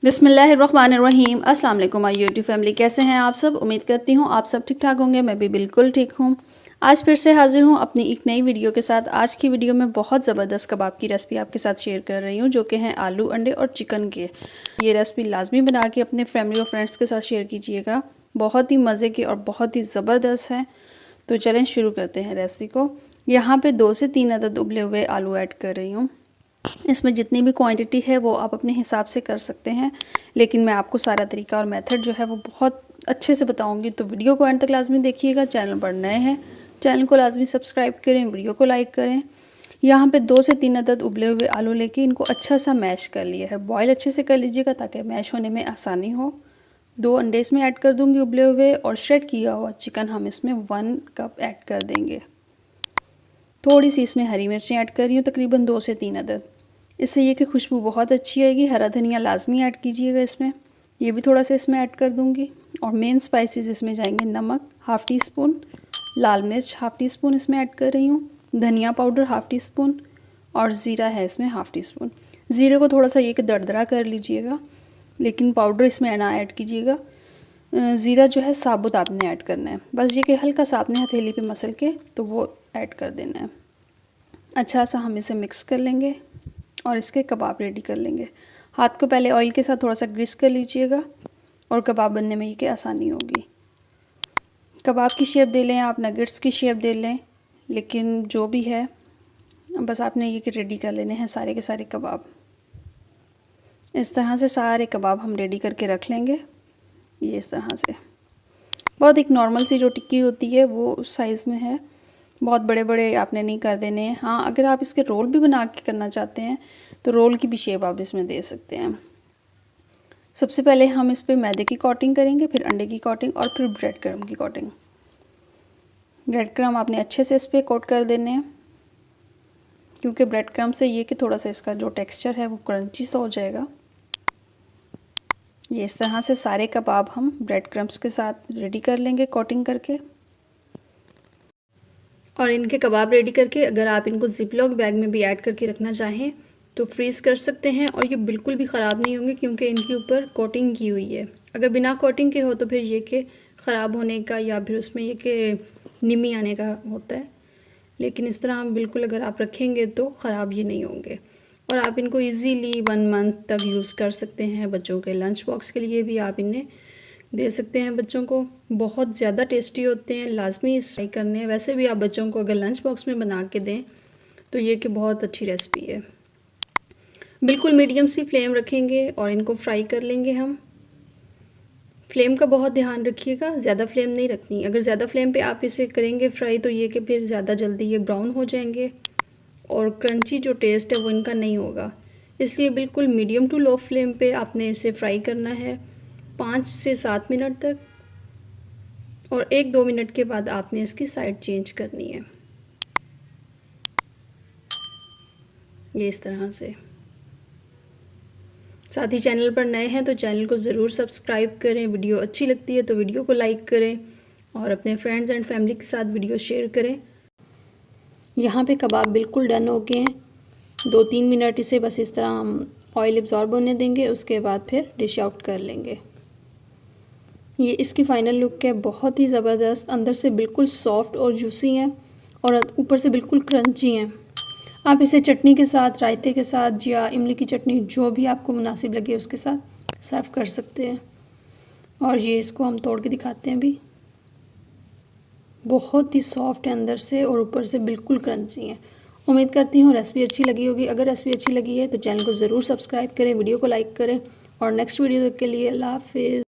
बिस्मिल्लाहिर्रहमानिर्रहीम। अस्सलाम वालेकुम माय यूट्यूब फैमिली, कैसे हैं आप सब। उम्मीद करती हूँ आप सब ठीक ठाक होंगे। मैं भी बिल्कुल ठीक हूँ। आज फिर से हाजिर हूँ अपनी एक नई वीडियो के साथ। आज की वीडियो में बहुत ज़बरदस्त कबाब की रेसिपी आपके साथ शेयर कर रही हूँ, जो कि हैं आलू, अंडे और चिकन के। ये रेसिपी लाजमी बना के अपने फैमिली और फ्रेंड्स के साथ शेयर कीजिएगा। बहुत ही मज़े की और बहुत ही ज़बरदस्त है। तो चलें शुरू करते हैं रेसिपी को। यहाँ पर 2 से 3 अदद उबले हुए आलू ऐड कर रही हूँ। इसमें जितनी भी क्वांटिटी है वो आप अपने हिसाब से कर सकते हैं, लेकिन मैं आपको सारा तरीका और मेथड जो है वो बहुत अच्छे से बताऊंगी। तो वीडियो को एंड तक लाजमी देखिएगा। चैनल पर नए हैं, चैनल को लाजमी सब्सक्राइब करें, वीडियो को लाइक करें। यहाँ पे 2 से 3 अदद उबले हुए आलू लेके इनको अच्छा सा मैश कर लिया है। बॉयल अच्छे से कर लीजिएगा ताकि मैश होने में आसानी हो। 2 अंडे इसमें ऐड कर दूँगी उबले हुए, और श्रेड किया हुआ चिकन हम इसमें 1 कप ऐड कर देंगे। थोड़ी सी इसमें हरी मिर्चें ऐड कर रही हूँ, तकरीबन 2 से 3 अदद। इससे ये कि खुशबू बहुत अच्छी आएगी। हरा धनिया लाजमी ऐड कीजिएगा इसमें, ये भी थोड़ा सा इसमें ऐड कर दूँगी। और मेन स्पाइसेस इसमें जाएंगे नमक हाफ़ टी स्पून, लाल मिर्च हाफ़ टी स्पून इसमें ऐड कर रही हूँ, धनिया पाउडर हाफ़ टी स्पून, और ज़ीरा है इसमें हाफ़ टी स्पून। ज़ीरे को थोड़ा सा ये कि दरदरा कर लीजिएगा, लेकिन पाउडर इसमें ना ऐड कीजिएगा। ज़ीरा जो है साबुत आपने ऐड करना है, बस ये कि हल्का सा आपने हथेली पे मसल के तो वो ऐड कर देना है। अच्छा सा हम इसे मिक्स कर लेंगे और इसके कबाब रेडी कर लेंगे। हाथ को पहले ऑयल के साथ थोड़ा सा ग्रीस कर लीजिएगा, और कबाब बनने में ये कि आसानी होगी। कबाब की शेप दे लें आप, नगेट्स की शेप दे लें, लेकिन जो भी है बस आपने ये कि रेडी कर लेने हैं सारे के सारे कबाब। इस तरह से सारे कबाब हम रेडी करके रख लेंगे। ये इस तरह से बहुत एक नॉर्मल सी जो टिक्की होती है वो उस साइज़ में है, बहुत बड़े बड़े आपने नहीं कर देने हैं। हाँ, अगर आप इसके रोल भी बना के करना चाहते हैं तो रोल की भी शेप आप इसमें दे सकते हैं। सबसे पहले हम इस पे मैदे की कोटिंग करेंगे, फिर अंडे की कोटिंग, और फिर ब्रेड क्रम्ब की कोटिंग। ब्रेड क्रम्ब आपने अच्छे से इस पर कोट कर देने हैं, क्योंकि ब्रेड क्रम्ब से ये कि थोड़ा सा इसका जो टेक्स्चर है वो क्रंची सा हो जाएगा। ये इस तरह से सारे कबाब हम ब्रेड क्रम्ब्स के साथ रेडी कर लेंगे कोटिंग करके। और इनके कबाब रेडी करके अगर आप इनको ज़िपलॉक बैग में भी ऐड करके रखना चाहें तो फ्रीज़ कर सकते हैं, और ये बिल्कुल भी ख़राब नहीं होंगे क्योंकि इनके ऊपर कोटिंग की हुई है। अगर बिना कोटिंग के हो तो फिर ये कि ख़राब होने का या फिर उसमें ये कि निमी आने का होता है, लेकिन इस तरह बिल्कुल अगर आप रखेंगे तो ख़राब ये नहीं होंगे। और आप इनको ईज़िली 1 मंथ तक यूज़ कर सकते हैं। बच्चों के लंच बॉक्स के लिए भी आप इन्हें दे सकते हैं बच्चों को। बहुत ज़्यादा टेस्टी होते हैं, लाजमी इस ट्राई करने हैं। वैसे भी आप बच्चों को अगर लंच बॉक्स में बना के दें तो ये कि बहुत अच्छी रेसिपी है। बिल्कुल मीडियम सी फ्लेम रखेंगे और इनको फ्राई कर लेंगे हम। फ्लेम का बहुत ध्यान रखिएगा, ज़्यादा फ्लेम नहीं रखनी। अगर ज़्यादा फ्लेम पे आप इसे करेंगे फ्राई तो ये कि फिर ज़्यादा जल्दी ये ब्राउन हो जाएंगे और क्रंची जो टेस्ट है वो इनका नहीं होगा। इसलिए बिल्कुल मीडियम टू लो फ्लेम पे आपने इसे फ्राई करना है 5 से 7 मिनट तक, और 1-2 मिनट के बाद आपने इसकी साइड चेंज करनी है। ये इस तरह से। साथ ही चैनल पर नए हैं तो चैनल को ज़रूर सब्सक्राइब करें। वीडियो अच्छी लगती है तो वीडियो को लाइक करें और अपने फ्रेंड्स एंड फैमिली के साथ वीडियो शेयर करें। यहाँ पे कबाब बिल्कुल डन हो गए हैं। 2-3 मिनट इसे बस इस तरह हम ऑयल एब्जॉर्ब होने देंगे, उसके बाद फिर डिश आउट कर लेंगे। ये इसकी फ़ाइनल लुक है, बहुत ही ज़बरदस्त। अंदर से बिल्कुल सॉफ्ट और जूसी हैं और ऊपर से बिल्कुल क्रंची हैं। आप इसे चटनी के साथ, रायते के साथ या इमली की चटनी, जो भी आपको मुनासिब लगे उसके साथ सर्व कर सकते हैं। और ये इसको हम तोड़ के दिखाते हैं भी। बहुत ही सॉफ्ट है अंदर से और ऊपर से बिल्कुल क्रंची हैं। उम्मीद करती हूँ रेसिपी अच्छी लगी होगी। अगर रेसिपी अच्छी लगी है तो चैनल को ज़रूर सब्सक्राइब करें, वीडियो को लाइक करें, और नेक्स्ट वीडियो के लिए अल्लाह हाफिज़।